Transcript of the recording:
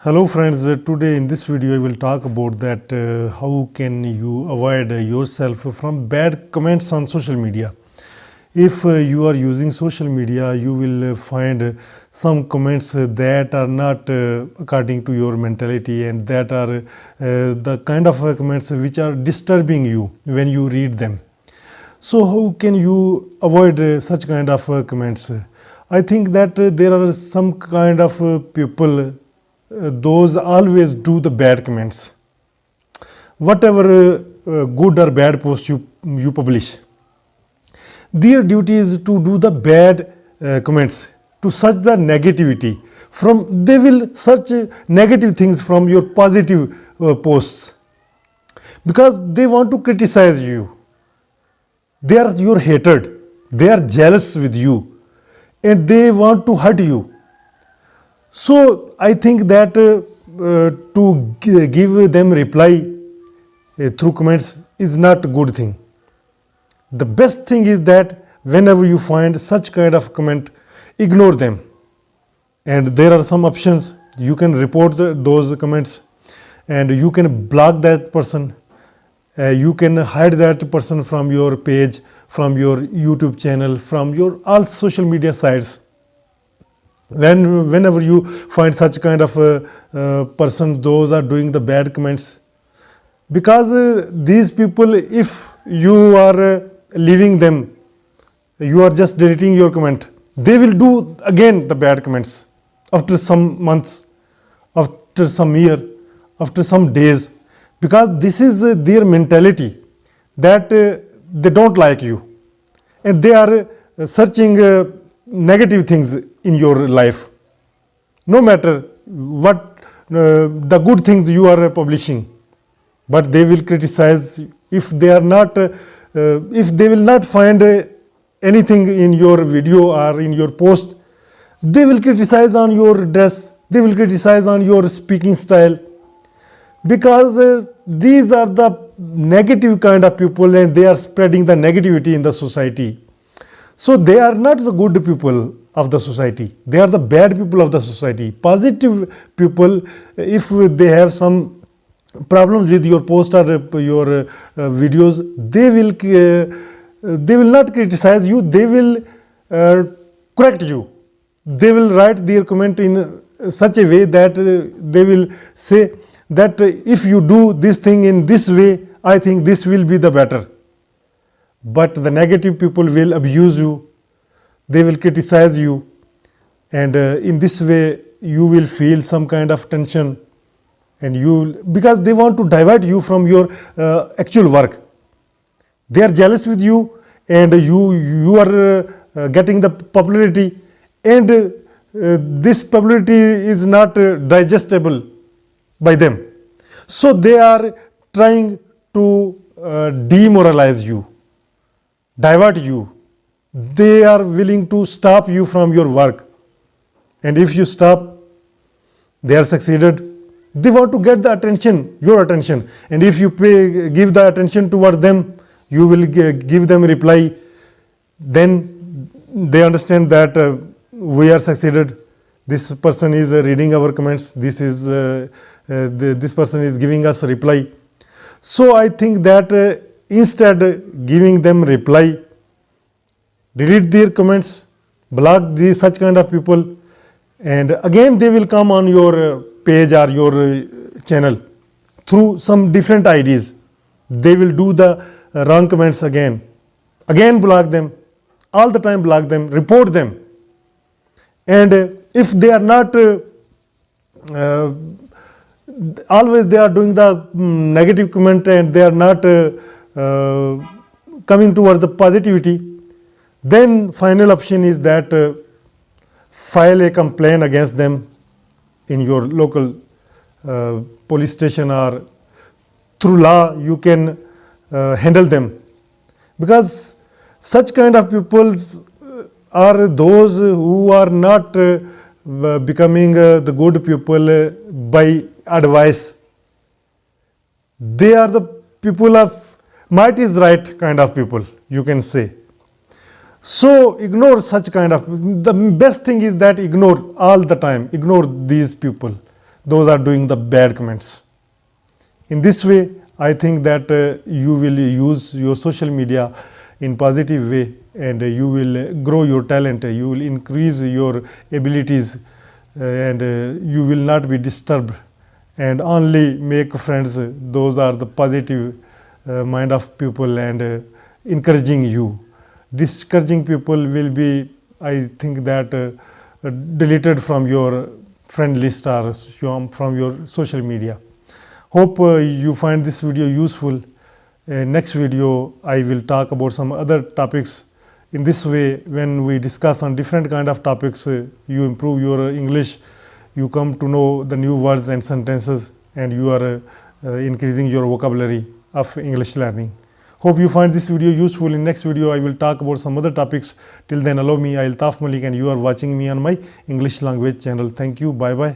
Hello friends, today in this video I will talk about that how can you avoid yourself from bad comments on social media. If you are using social media, you will find some comments that are not according to your mentality, and that are the kind of comments which are disturbing you when you read them. So how can you avoid such kind of comments? I think that there are some kind of people, those always do the bad comments. Whatever good or bad post you publish, their duty is to do the bad comments, to search the negativity. They will search negative things from your positive posts, because they want to criticize you. They are your hatred. They are jealous with you, and they want to hurt you. So I think that to give them reply through comments is not a good thing. The best thing is that whenever you find such kind of comment, ignore them. And there are some options. You can report those comments, and you can block that person. You can hide that person from your page, from your YouTube channel, from your all social media sites. Whenever you find such kind of persons, those are doing the bad comments, because these people, if you are leaving them, you are just deleting your comment, they will do again the bad comments after some months, after some year, after some days, because this is their mentality, that they don't like you, and they are searching negative things in your life, no matter what the good things you are publishing. But they will criticize if they are not if they will not find anything in your video or in your post. They will criticize on your dress, they will criticize on your speaking style, because these are the negative kind of people, and they are spreading the negativity in the society. So they are not the good people of the society. They are the bad people of the society. Positive people, if they have some problems with your post or your videos, they will not criticize you. They will correct you. They will write their comment in such a way that they will say that if you do this thing in this way, I think this will be the better. But the negative people will abuse you, they will criticize you, and in this way you will feel some kind of tension, and because they want to divert you from your actual work. They are jealous with you, and you are getting the popularity, and this popularity is not digestible by them. So they are trying to demoralize you, divert you. They are willing to stop you from your work, and if you stop, they are succeeded. They want to get the attention, your attention, and if you give the attention towards them, you will give them reply. Then they understand that we are succeeded. This person is reading our comments. This person is giving us a reply. So I think that instead giving them reply, delete their comments, block such kind of people, and again they will come on your page or your channel through some different IDs. They will do the wrong comments again block them, all the time block them, report them. And if they are not always they are doing the negative comment, and they are not coming towards the positivity, then final option is that file a complaint against them in your local police station, or through law you can handle them, because such kind of people are those who are not becoming the good people by advice. They are the people of might is right kind of people, you can say. So ignore such kind of, the best thing is that ignore all the time, ignore these people. those are doing the bad comments. In this way, I think that you will use your social media in positive way, and you will grow your talent, you will increase your abilities, and you will not be disturbed, and only make friends. Those are the positive mind of people, and encouraging you. Discouraging people will be, I think that deleted from your friend list or from your social media. Hope you find this video useful. Next video I will talk about some other topics. In this way, when we discuss on different kind of topics, you improve your English, you come to know the new words and sentences, and you are increasing your vocabulary of English learning. Hope you find this video useful. In next video I will talk about some other topics. Till then, allow me, Altaf Malik, and you are watching me on my English language channel. Thank you. Bye bye.